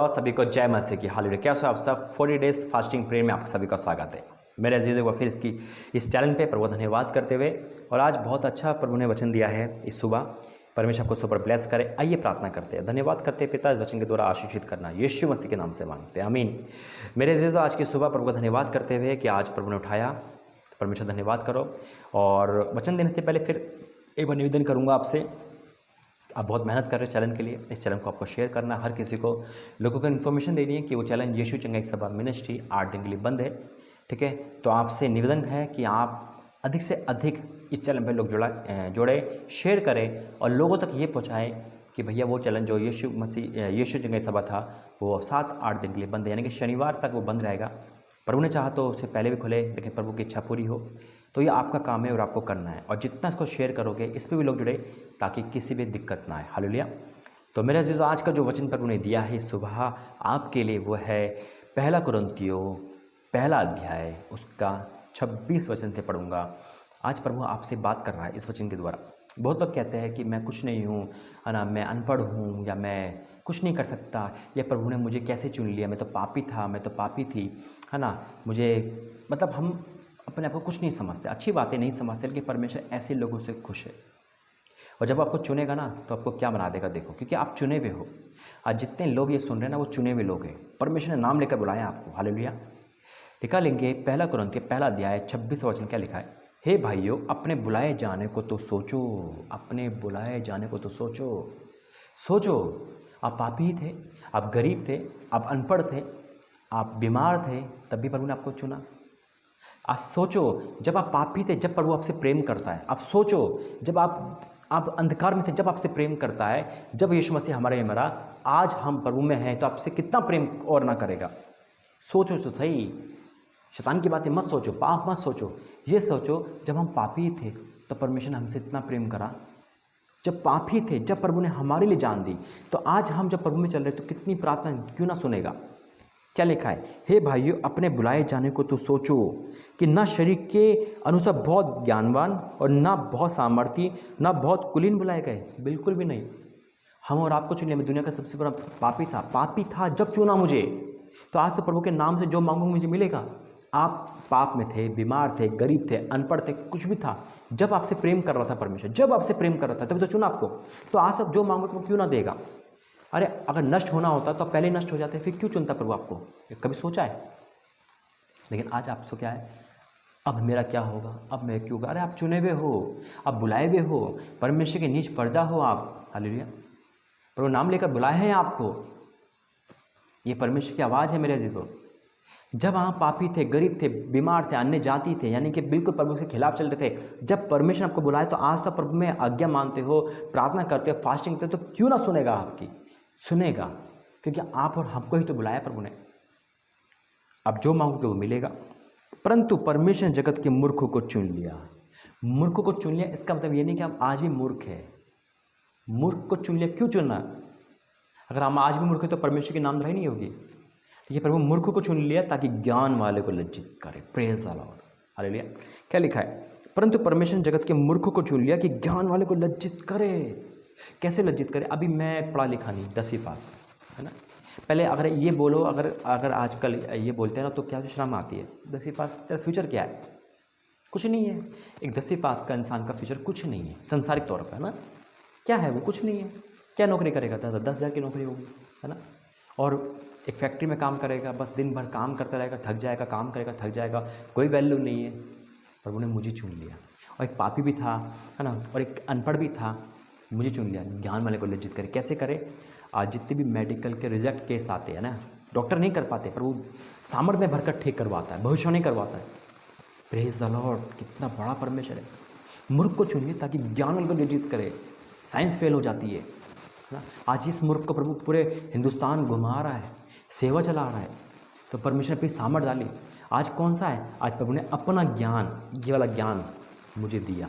और सभी को जय मसीह की। हालेलुया। कैसे हो आप सब? 40 डेज फास्टिंग प्रेयर में आप सभी का स्वागत है। मेरे अजीज को फिर इस चैनल पे प्रभु धन्यवाद करते हुए, और आज बहुत अच्छा प्रभु ने वचन दिया है इस सुबह। परमेश्वर आपको सुपर ब्लेस करे। आइए प्रार्थना करते हैं। धन्यवाद करते हैं पिता, इस वचन के द्वारा आशीषित करना यीशु मसीह के नाम से मांगते हैं, आमीन। मेरे अजीज आज की सुबह प्रभु का धन्यवाद करते हुए कि आज प्रभु ने उठाया, परमेश्वर धन्यवाद करो। और वचन देने से पहले फिर एक बार निवेदन करूँगा आपसे। आप बहुत मेहनत कर रहे हैं चैनल के लिए, इस चैनल को आपको शेयर करना, हर किसी को लोगों को इन्फॉर्मेशन देनी है कि वो चैनल यीशु चंगाई सभा मिनिस्ट्री 8 दिन के लिए बंद है, ठीक है। तो आपसे निवेदन है कि आप अधिक से अधिक इस चैनल पर लोग जोड़े, शेयर करें और लोगों तक ये पहुँचाएँ कि भैया वो चैनल जो यीशु चंगाई सभा था वो 7-8 दिन के लिए बंद है, यानी कि शनिवार तक वो बंद रहेगा। प्रभु ने चाहा तो उससे पहले भी खुले, लेकिन प्रभु की इच्छा पूरी हो। तो ये आपका काम है और आपको करना है, और जितना इसको शेयर करोगे इस पर भी लोग जुड़े ताकि किसी भी दिक्कत ना आए। हालेलुया। तो मेरे अजीज़ों, आज का जो वचन प्रभु ने दिया है सुबह आपके लिए, वो है 1 कुरिन्थियों 1 अध्याय उसका 26 वचन से पढ़ूंगा। आज प्रभु आपसे बात कर रहा है इस वचन के द्वारा। बहुत लोग कहते हैं कि मैं कुछ नहीं हूँ, है ना, मैं अनपढ़ हूँ, या मैं कुछ नहीं कर सकता, या प्रभु ने मुझे कैसे चुन लिया, मैं तो पापी था, मैं तो पापी थी, है ना, मुझे मतलब हम अपने आप को कुछ नहीं समझते। अच्छी बातें नहीं समझते, लेकिन परमेश्वर ऐसे लोगों से खुश है। और जब आपको चुनेगा ना तो आपको क्या बना देगा, देखो, क्योंकि आप चुने हुए हो। आज जितने लोग ये सुन रहे हैं ना, वो चुने हुए लोग हैं। परमेश्वर ने नाम लेकर बुलाया आपको। हालेलुया। लिखा लेंगे 1 कुरिन्थियों 1 अध्याय 26 वचन क्या लिखा है? हे भाइयों, अपने बुलाए जाने को तो सोचो, अपने बुलाए जाने को तो सोचो। सोचो, आप पापी थे, आप गरीब थे, आप अनपढ़ थे, आप बीमार थे, तब भी प्रभु ने आपको चुना। आज सोचो, जब आप पापी थे, जब प्रभु आपसे प्रेम करता है। आप सोचो, जब आप अंधकार में थे, जब आपसे प्रेम करता है, जब यीशु मसीह हमारे में मरा, आज हम प्रभु में हैं तो आपसे कितना प्रेम और ना करेगा। सोचो तो सही, शैतान की बातें मत सोचो, पाप मत सोचो। ये सोचो, जब हम पापी थे तो परमेश्वर ने हमसे इतना प्रेम करा। जब पापी थे, जब प्रभु ने हमारे लिए जान दी, तो आज हम जब प्रभु में चल रहे तो कितनी प्रार्थना क्यों ना सुनेगा। क्या लिखा है? हे भाइयों, अपने बुलाए जाने को तो सोचो कि न शरीर के अनुसार बहुत ज्ञानवान और ना बहुत सामर्थी, ना बहुत कुलीन बुलाए गए। बिल्कुल भी नहीं। हम और आपको चुनिए। मैं दुनिया का सबसे बड़ा पापी था जब चुना मुझे, तो आज तो प्रभु के नाम से जो मांगूंगा मुझे मिलेगा। आप पाप में थे, बीमार थे, गरीब थे, अनपढ़ थे, कुछ भी था, जब आपसे प्रेम कर रहा था परमेश्वर, जब आपसे प्रेम कर रहा था तभी तो चुना आपको। तो आज आप जो मांगोगे वो क्यों ना देगा। अरे अगर नष्ट होना होता तो पहले नष्ट हो जाते, फिर क्यों चुनता प्रभु आपको? कभी सोचा है? लेकिन आज आपसे क्या है, अब मेरा क्या होगा, अब मैं क्यों होगा। अरे आप चुने हुए हो, आप बुलाए हुए हो, परमेश्वर के नीच प्रजा हो आप। हालेलुया। प्रभु नाम लेकर बुलाए हैं आपको। ये परमेश्वर की आवाज़ है मेरे अजीजों। जब आप पापी थे, गरीब थे, बीमार थे, अन्य जाति थे, यानी कि बिल्कुल प्रभु के खिलाफ चल रहे थे, जब परमेश्वर आपको बुलाए तो आज तक प्रभु में आज्ञा मानते हो, प्रार्थना करते हो, फास्टिंग करते हो, तो क्यों ना सुनेगा आपकी? सुनेगा, क्योंकि आप और हमको ही तो बुलाया प्रभु ने। अब जो मांगोगे वो मिलेगा। परंतु परमेश्वर ने जगत के मूर्खों को चुन लिया। मूर्खों को चुन लिया, इसका मतलब ये नहीं कि आप आज भी मूर्ख है। मूर्ख को चुन लिया, क्यों चुनना? अगर हम आज भी मूर्ख है तो परमेश्वर की नामधराई नहीं होगी। ये प्रभु मूर्खों को चुन लिया ताकि ज्ञान वाले को लज्जित करे। Praise the Lord. हालेलुया। क्या लिखा है? परंतु परमेश्वर ने जगत के मूर्खों को चुन लिया कि ज्ञान वाले को लज्जित करे। कैसे लज्जित करे? अभी मैं पढ़ा लिखा नहीं, 10वीं पास, है ना। पहले अगर ये बोलो, अगर आजकल ये बोलते हैं ना तो क्या शर्म आती है। 10वीं पास, तेरा फ्यूचर क्या है? कुछ नहीं है। एक 10वीं पास का इंसान का फ्यूचर कुछ नहीं है संसारिक तौर पर, है ना। क्या है वो? कुछ नहीं है। क्या नौकरी करेगा? 10,000 की नौकरी होगी, है ना। और एक फैक्ट्री में काम करेगा, बस दिन भर काम करता रहेगा, थक जाएगा, काम करेगा, थक जाएगा, कोई वैल्यू नहीं है। प्रभु ने मुझे चुन लिया, और एक पापी भी था, है ना, और एक अनपढ़ भी था, मुझे चुन लिया। ज्ञान वाले को लज्जित करे। कैसे करे? आज जितने भी मेडिकल के रिजेक्ट केस आते हैं ना, डॉक्टर नहीं कर पाते, पर वो सामर्थ्य में भरकर ठीक करवाता है, भविष्यवाणी करवाता है। Praise the Lord. कितना बड़ा परमेश्वर है। मूर्ख को चुनिए ताकि ज्ञान वाले को लज्जित करे। साइंस फेल हो जाती है ना। आज इस मूर्ख को प्रभु पूरे हिंदुस्तान घुमा रहा है, सेवा चला रहा है, तो परमेश्वर ने अपनी सामर्थ डाली। आज कौन सा है? आज प्रभु ने अपना ज्ञान, ये वाला ज्ञान मुझे दिया,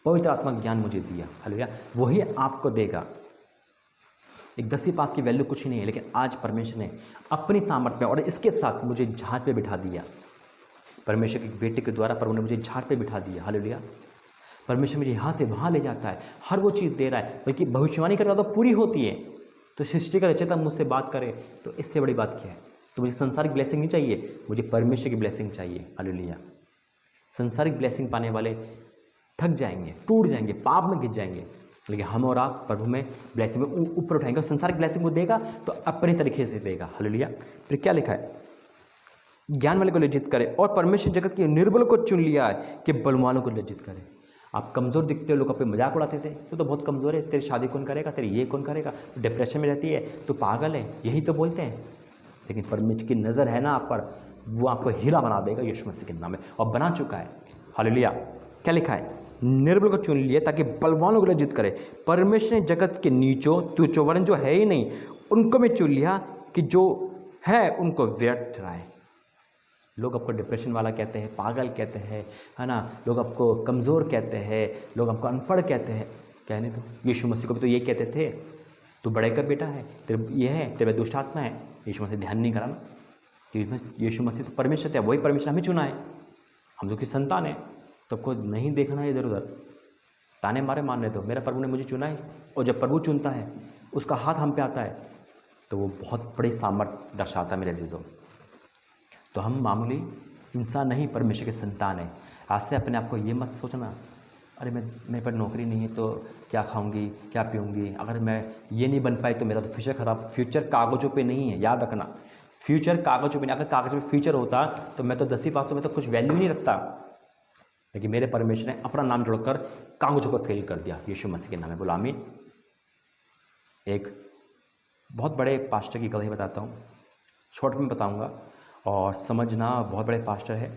पवित्र आत्मा ज्ञान मुझे दिया। हालेलुया। वही आपको देगा। एक 10वीं पास की वैल्यू कुछ नहीं है, लेकिन आज परमेश्वर ने अपनी सामर्थ्य में और इसके साथ मुझे झाड़ पे बिठा दिया। परमेश्वर के बेटे के द्वारा प्रभु ने मुझे झाड़ पे बिठा दिया। हालेलुया। परमेश्वर मुझे यहाँ से वहाँ ले जाता है, हर वो चीज़ दे रहा है, बल्कि भविष्यवाणी करता तो पूरी होती है। तो सृष्टि का रचयिता मुझसे बात करे तो इससे बड़ी बात क्या है। तो मुझे संसारिक ब्लेसिंग नहीं चाहिए, मुझे परमेश्वर की ब्लेसिंग चाहिए। हालेलुया। संसारिक ब्लेसिंग पाने वाले थक जाएंगे, टूट जाएंगे, पाप में गिर जाएंगे, लेकिन हम और आप प्रभु में ब्लेसिंग में ऊपर उठाएंगे। संसारिक ब्लेसिंग को देगा तो अपने तरीके से देगा। हालेलुया। फिर क्या लिखा है, ज्ञान वाले को लज्जित करे और परमेश्वर जगत के निर्बल को चुन लिया है कि बलवानों को लज्जित करे। आप कमज़ोर दिखते हो, लोग अपने मजाक उड़ाते थे, तो बहुत कमज़ोर है, तेरी शादी कौन करेगा, तेरी ये कौन करेगा, डिप्रेशन में रहती है, तो पागल है, यही तो बोलते हैं। लेकिन परमेश्वर की नज़र है ना आप पर, वो आपको हीरा बना देगा यीशु मसीह के नाम में, और बना चुका है। हालेलुया। क्या लिखा है, निर्बल को चुन लिए ताकि बलवानों को लज्जित करे। परमेश्वर ने जगत के नीचों तुच्छों वरन जो है ही नहीं उनको मैं चुन लिया कि जो है उनको व्यर्थ ठहराए। लोग आपको डिप्रेशन वाला कहते हैं, पागल कहते हैं, है ना, लोग आपको कमज़ोर कहते हैं, लोग आपको अनपढ़ कहते हैं। कहने तो यीशु मसीह को भी तो ये कहते थे, तू बड़े का बेटा है, तेरे ये है, तेरे दुष्ट आत्मा है। यीशु मसीह ध्यान नहीं करा ना, कि यीशु मसीह तो परमेश्वर थे, वही परमेश्वर हमें चुना है, हम जो कि संतान है। तो आपको नहीं देखना है इधर उधर, ताने मारे मारने दो। मेरा प्रभु ने मुझे चुना है, और जब प्रभु चुनता है उसका हाथ हम पे आता है तो वो बहुत बड़ी सामर्थ्य दर्शाता है मेरे अजीजों। तो हम मामूली इंसान नहीं, परमेश्वर के संतान है। आज से अपने आप को ये मत सोचना, अरे मेरे पर नौकरी नहीं है तो क्या खाऊंगी, क्या पीऊंगी, अगर मैं ये नहीं बन पाई तो मेरा तो फ्यूचर खराब। फ्यूचर कागज़ों पे नहीं है, याद रखना। फ्यूचर कागज़ों पे नहीं, अगर कागज़ में फ्यूचर होता तो मैं तो 10वीं पास तो मैं तो कुछ वैल्यू नहीं रखता। लेकिन मेरे परमेश्वर ने अपना नाम जोड़कर कागज़ों को फेल कर दिया यीशु मसीह के नाम में। बोला आमीन। एक बहुत बड़े पास्टर की कहानी बताता हूँ, शॉर्ट में बताऊँगा और समझना। बहुत बड़े पास्टर है,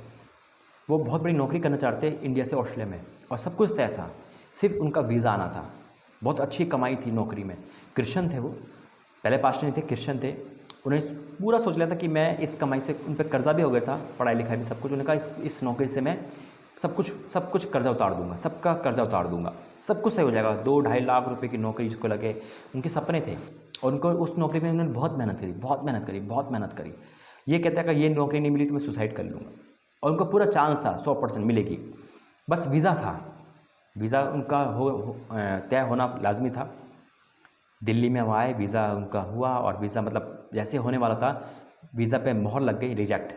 वो बहुत बड़ी नौकरी करना चाहते इंडिया से ऑस्ट्रेलिया में, और सब कुछ तय था, सिर्फ उनका वीज़ा आना था। बहुत अच्छी कमाई थी नौकरी में, क्रिश्चियन थे वो, पहले पास्टर नहीं थे, क्रिश्चियन थे। उन्हें पूरा सोच लिया था कि मैं इस कमाई से, उन पर कर्जा भी हो गया था, पढ़ाई लिखाई में सब कुछ। उन्होंने कहा इस नौकरी से मैं सब कुछ कर्जा उतार दूंगा, सबका कर्जा उतार दूंगा, सब कुछ सही हो जाएगा। 2-2.5 लाख रुपए की नौकरी जिसको लगे, उनके सपने थे। और उनको उस नौकरी में उन्होंने बहुत मेहनत करी। ये कहता है कि ये नौकरी नहीं मिली तो मैं सुसाइड कर लूँगा, और उनको पूरा चांस था 100% मिलेगी। बस वीज़ा था, वीज़ा उनका तय होना लाजमी था। दिल्ली में वो आए, वीज़ा उनका हुआ, और वीज़ा मतलब जैसे होने वाला था, वीज़ा पे मोहर लग गई, रिजेक्ट।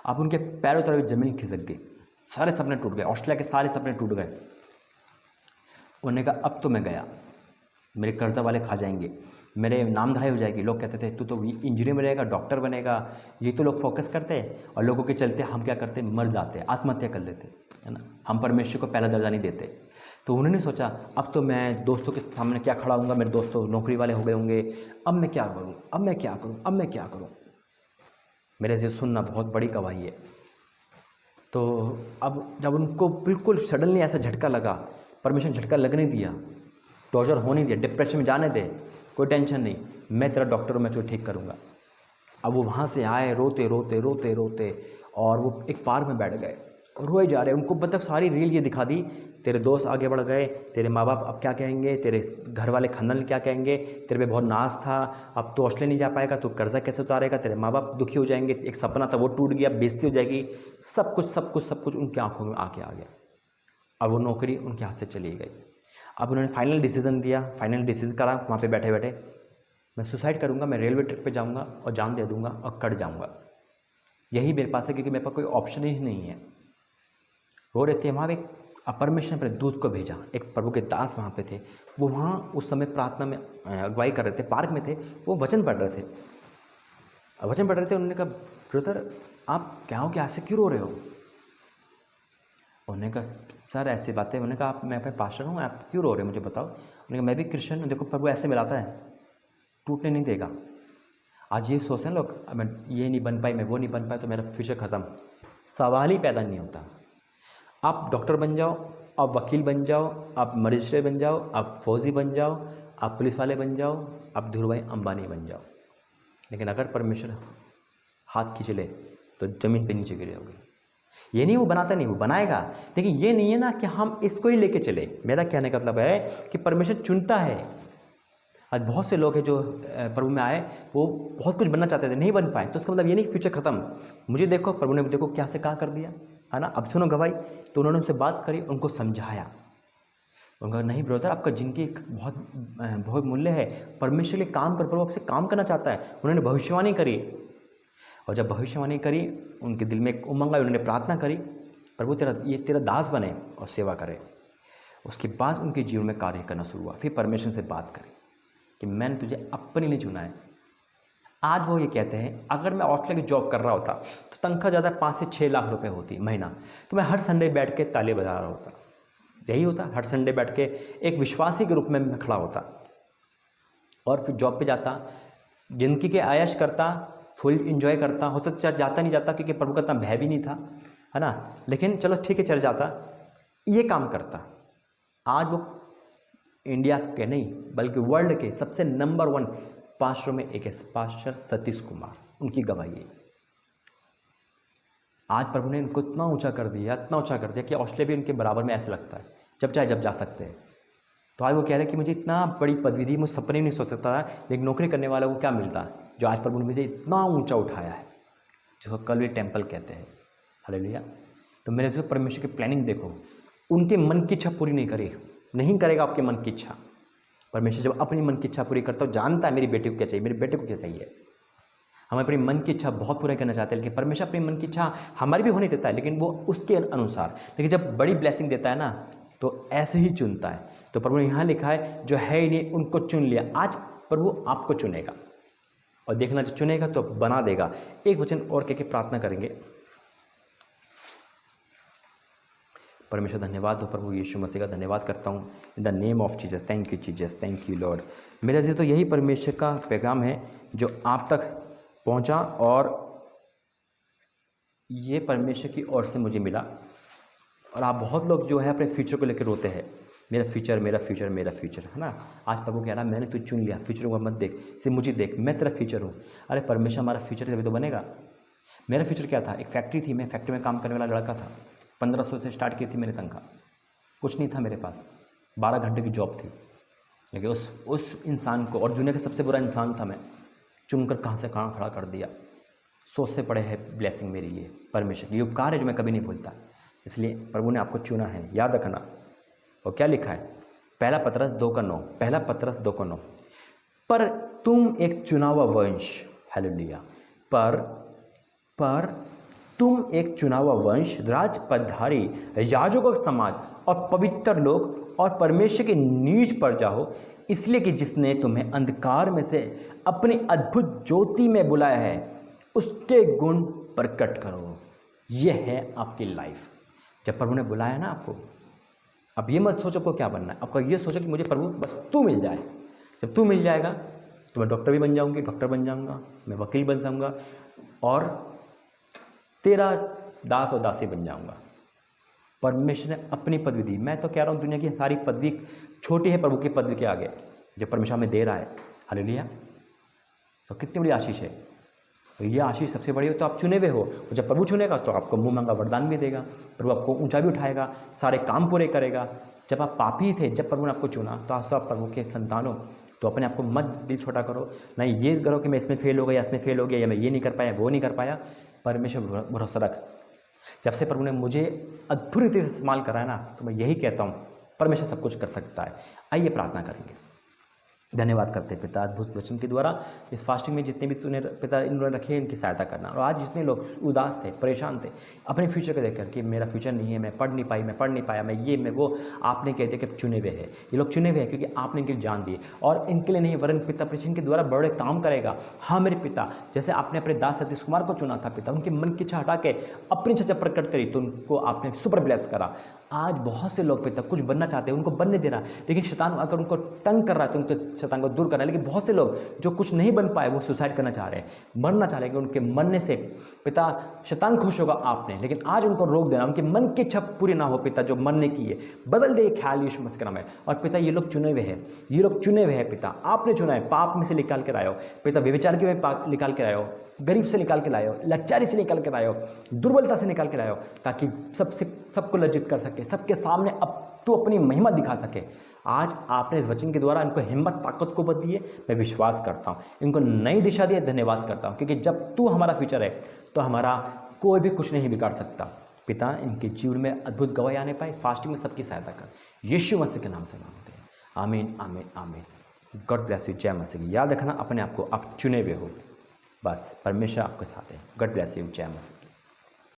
अब उनके पैरों तरफ ज़मीन खिसक गई, सारे सपने टूट गए, ऑस्ट्रेलिया के सारे सपने टूट गए। उन्होंने कहा अब तो मैं गया, मेरे कर्जा वाले खा जाएंगे, मेरे नामधराई हो जाएगी। लोग कहते थे तू तो इंजीनियर बनेगा, डॉक्टर बनेगा, ये तो लोग फोकस करते हैं, और लोगों के चलते हम क्या करते, मर जाते, आत्महत्या कर लेते, है ना। हम परमेश्वर को पहला दर्जा नहीं देते। तो उन्होंने सोचा अब तो मैं दोस्तों के सामने क्या खड़ा होऊंगा, मेरे दोस्तों नौकरी वाले हो गए होंगे, अब मैं क्या करूँ। मेरे से सुनना, बहुत बड़ी गवाही है। तो अब जब उनको बिल्कुल सडनली ऐसा झटका लगा, परमेश्वर झटका लगने दिया, टॉर्चर होने दिया, डिप्रेशन में जाने दे, कोई टेंशन नहीं, मैं तेरा डॉक्टर हूँ, मैं तुझे ठीक करूँगा। अब वो वहाँ से आए रोते रोते, और वो एक पार्क में बैठ गए और रोए जा रहे। उनको मतलब सारी रील ये दिखा दी, तेरे दोस्त आगे बढ़ गए, तेरे माँ बाप अब क्या कहेंगे, तेरे घर वाले खानदान क्या कहेंगे, तेरे पे बहुत नाज था, अब तो ऑस्ट्रेलिया नहीं जा पाएगा, तो कर्जा कैसे उतारेगा, तेरे माँ बाप दुखी हो जाएंगे, एक सपना था वो टूट गया, बेइज्जती हो जाएगी, सब कुछ उनकी आंखों में आके आ गया। अब वो नौकरी उनके हाथ से चली गई। अब उन्होंने फाइनल डिसीजन करा वहाँ पे बैठे बैठे, मैं सुसाइड करूँगा, मैं रेलवे ट्रैक पे जाऊँगा और जान दे दूँगा और कट जाऊँगा, यही मेरे पास है, क्योंकि मेरे पास कोई ऑप्शन ही नहीं है। रो रहे थे। वहाँ एक परमेश्वर ने दूत को भेजा, एक प्रभु के दास वहाँ पे थे, वो वहाँ उस समय प्रार्थना में अगुवाई कर रहे थे, पार्क में थे, वो वचन पढ़ रहे थे। उन्होंने कहा ब्रदर आप क्या हो, क्या ऐसे क्यों रो रहे हो। उन्होंने कहा सर ऐसी बातें। उन्होंने कहा आप, मैं अपने पास्टर हूँ, आप क्यों रो रहे हो मुझे बताओ। उन्होंने कहा मैं भी क्रिश्चियन हूँ, देखो प्रभु ऐसे मिलाता है, टूटने नहीं देगा। आज ये सोचते हैं लोग, मैं ये नहीं बन पाई, मैं वो नहीं बन पाई तो मेरा फ्यूचर ख़त्म। सवाल ही पैदा नहीं होता। आप डॉक्टर बन जाओ, आप वकील बन जाओ, आप मजिस्ट्रेट बन जाओ, आप फौजी बन जाओ, आप पुलिस वाले बन जाओ, आप धीरूभाई अंबानी बन जाओ, लेकिन अगर परमेश्वर हाथ खींच ले तो ज़मीन पे नीचे गिरे होगे। ये नहीं वो बनाता नहीं, वो बनाएगा, लेकिन ये नहीं है ना कि हम इसको ही लेके चले। मेरा कहने का मतलब है कि परमेश्वर चुनता है। आज बहुत से लोग हैं जो प्रभु में आए, वो बहुत कुछ बनना चाहते थे, नहीं बन पाए, तो उसका मतलब ये नहीं फ्यूचर खत्म। मुझे देखो, प्रभु ने देखो क्या से क्या कर दिया, है ना। अब सुनो गवाही। तो उन्होंने उनसे बात करी, उनको समझाया, उनका नहीं ब्रदर, आपका जिंदगी बहुत बहुत मूल्य है, परमेश्वर के लिए काम कर, प्रभु आपसे काम करना चाहता है। उन्होंने भविष्यवाणी करी, और जब भविष्यवाणी करी उनके दिल में एक उमंग आई, उन्होंने प्रार्थना करी, प्रभु तेरा दास बने और सेवा करे। उसके बाद उनके जीवन में कार्य करना शुरू हुआ। फिर परमेश्वर से बात करी कि मैंने तुझे अपने लिए चुना है। आज वो ये कहते हैं, अगर मैं ऑस्ट्रेलिया की जॉब कर रहा होता तो तनख्वाह ज़्यादा 5 से 6 लाख रुपए होती महीना, तो मैं हर संडे बैठ के ताली बजा रहा होता। यही होता, हर संडे बैठ के एक विश्वासी के रूप में मैं खड़ा होता और फिर जॉब पे जाता, जिंदगी के आयश करता, फुल इंजॉय करता। हो सकता जाता नहीं जाता क्योंकि प्रभु का इतना भय भी नहीं था, है ना, लेकिन चलो ठीक है चल जाता, ये काम करता। आज वो इंडिया के नहीं बल्कि वर्ल्ड के सबसे नंबर 1 पास्टरों में एक है, पास्टर सतीश कुमार, उनकी गवाही है। आज प्रभु ने इनको इतना ऊंचा कर दिया, इतना ऊंचा कर दिया कि ऑस्ट्रेलिया भी उनके बराबर में ऐसे लगता है, जब चाहे जब जा सकते हैं। तो आज वो कह रहे हैं कि मुझे इतना बड़ी पदवी दी, मुझे सपने नहीं सोच सकता था, लेकिन नौकरी करने वाला को क्या मिलता है जो आज प्रभु ने मुझे इतना ऊंचा उठाया है, जिसको कलवरी टेम्पल कहते हैं। हालेलुया। तो मेरे जो परमेश्वर की प्लानिंग देखो, उनके मन की इच्छा पूरी नहीं करेगा आपके मन की इच्छा। परमेश्वर जब अपनी मन की इच्छा पूरी करता है, जानता है मेरी बेटी को क्या चाहिए, मेरे बेटे को क्या चाहिए। हम अपनी मन की इच्छा बहुत पूरा करना चाहते हैं, लेकिन परमेश्वर अपनी मन की इच्छा हमारी भी होने देता है, लेकिन वो उसके अनुसार। लेकिन जब बड़ी ब्लेसिंग देता है ना, तो ऐसे ही चुनता है। तो प्रभु ने यहाँ लिखा है, जो है ही नहीं उनको चुन लिया। आज प्रभु आपको चुनेगा, और देखना जो चुनेगा तो बना देगा। एक वचन और कह के प्रार्थना करेंगे। परमेश्वर धन्यवाद हो, प्रभु यीशु मसीह का धन्यवाद करता हूँ, in the name of Jesus. Thank you Jesus, thank you Lord. मेरे से तो यही परमेश्वर का पैगाम है जो आप तक पहुँचा, और ये परमेश्वर की ओर से मुझे मिला। और आप बहुत लोग जो है अपने फ्यूचर को लेकर रोते हैं, मेरा फ्यूचर मेरा फ्यूचर मेरा फ्यूचर, है ना। आज प्रभु कह रहा है, मैंने तुझे चुन लिया, फ्यूचर को मत देख, सिर्फ मुझे देख, मैं तेरा फ्यूचर हूँ। अरे परमेश्वर हमारा फ्यूचर तभी तो बनेगा। मेरा फ्यूचर क्या था, एक फैक्ट्री थी, मैं फैक्ट्री में काम करने वाला लड़का था। 1500 से स्टार्ट की थी मेरी तनख्वाह, कुछ नहीं था मेरे पास, 12 घंटे की जॉब थी। लेकिन उस इंसान को, और दुनिया का सबसे बुरा इंसान था मैं, चुनकर कहाँ से कहाँ खड़ा कर दिया। 100 से पड़े है ब्लेसिंग मेरे लिए, परमेश्वर की उपकार है जो मैं कभी नहीं भूलता। इसलिए प्रभु ने आपको चुना है, याद रखना। और क्या लिखा है, पहला पतरस 2:9, पहला पतरस 2:9, पर तुम एक चुना हुआ वंश, हालेलुया, पर तुम एक चुना हुआ वंश, राजपदधारी, याजकों का समाज और पवित्र लोग और परमेश्वर की नीज पर जाओ, इसलिए कि जिसने तुम्हें अंधकार में से अपनी अद्भुत ज्योति में बुलाया है, उसके गुण प्रकट करो। यह है आपकी लाइफ। जब प्रभु ने बुलाया ना आपको, अब ये मत सोचो को क्या बनना है, आपका ये सोचो कि मुझे प्रभु बस तू मिल जाए। जब तू मिल जाएगा तो मैं डॉक्टर भी बन जाऊंगी, डॉक्टर बन जाऊंगा, मैं वकील बन जाऊंगा, और तेरा दास और दासी बन जाऊंगा। परमेश्वर ने अपनी पदवी दी। मैं तो कह रहा हूँ दुनिया की सारी पदवी छोटी है प्रभु की पदवी के आगे, जो परमेश्वर हमें दे रहा है। हालेलुया। तो कितनी बड़ी आशीष है। तो ये आशीष सबसे बड़ी हो। तो आप चुने हुए हो, और जब प्रभु चुनेगा तो आपको मुँह मांगा वरदान भी देगा, प्रभु आपको ऊंचा भी उठाएगा, सारे काम पूरे करेगा। जब आप पापी थे, जब प्रभु ने आपको चुना, तो आज तो आप प्रभु के संतान हो। तो अपने आप को मत दिल छोटा करो, नहीं ये करो कि मैं इसमें फेल हो गया, इसमें फेल हो गया, या मैं ये नहीं कर पाया, वो नहीं कर पाया। परमेश्वर भरोसा रख। जब से प्रभु ने मुझे अद्भुत रीति से इस्तेमाल करा है ना, तो मैं यही कहता हूँ, परमेश्वर सब कुछ कर सकता है। आइए प्रार्थना करेंगे। धन्यवाद करते हैं पिता अद्भुत वचन के द्वारा। इस फास्टिंग में जितने भी तूने पिता इन्होंने रखे इनकी सहायता करना। और आज जितने लोग उदास थे, परेशान थे अपने फ्यूचर को देखकर कि मेरा फ्यूचर नहीं है, मैं पढ़ नहीं पाया, मैं ये मैं वो, आपने कह दिया कि चुने हुए हैं ये लोग, चुने हुए हैं क्योंकि आपने इनके लिए जान दिए, और इनके लिए नहीं वरन पिता परिचय के द्वारा बड़े काम करेगा। हाँ मेरे पिता, जैसे आपने अपने दास सतीश कुमार को चुना था पिता, उनके मन की इच्छा हटा के अपनी इच्छा प्रकट करी, तो उनको आपने सुपर ब्लेस करा। आज बहुत से लोग पिता कुछ बनना चाहते हैं, उनको बनने दे रहा, लेकिन शैतान अगर उनको तंग कर रहा है तो उनको शैतान को दूर करना है। लेकिन बहुत से लोग जो कुछ नहीं बन पाए वो सुसाइड करना चाह रहे हैं, मरना चाह रहे हैं, कि उनके मरने से पिता शैतान खुश होगा आपने, लेकिन आज उनको रोक देना, उनके मन की इच्छा पूरी ना हो पिता, जो मरने की है, बदल दे ख्याल यीशु मसीह के नाम में। और पिता ये लोग चुने हुए हैं, ये लोग चुने हुए हैं पिता, आपने चुना है, पाप में से निकाल के लाए हो पिता, व्यभिचार के में निकाल के लाए हो, गरीब से निकाल के लाए हो, लाचारी से निकाल के लाए हो, दुर्बलता से निकाल के लाए हो, ताकि सबको लज्जित कर सके, सबके सामने अब तू अपनी महिमा दिखा सके। आज आपने इस वचन के द्वारा इनको हिम्मत ताकत को बदली है, मैं विश्वास करता हूँ, इनको नई दिशा दी है, धन्यवाद करता हूँ, क्योंकि जब तू हमारा फ्यूचर है तो हमारा कोई भी कुछ नहीं बिगाड़ सकता। पिता इनके जीवन में अद्भुत गवाही आने पाए, फास्टिंग में सबकी सहायता कर, यीशु मसीह के नाम से मांगते हैं, आमीन आमीन आमीन। God bless you. जय मसीह। याद रखना अपने आप को आप चुने हुए हो, बस परमेश्वर आपके साथ है। God bless you. जय मसीह।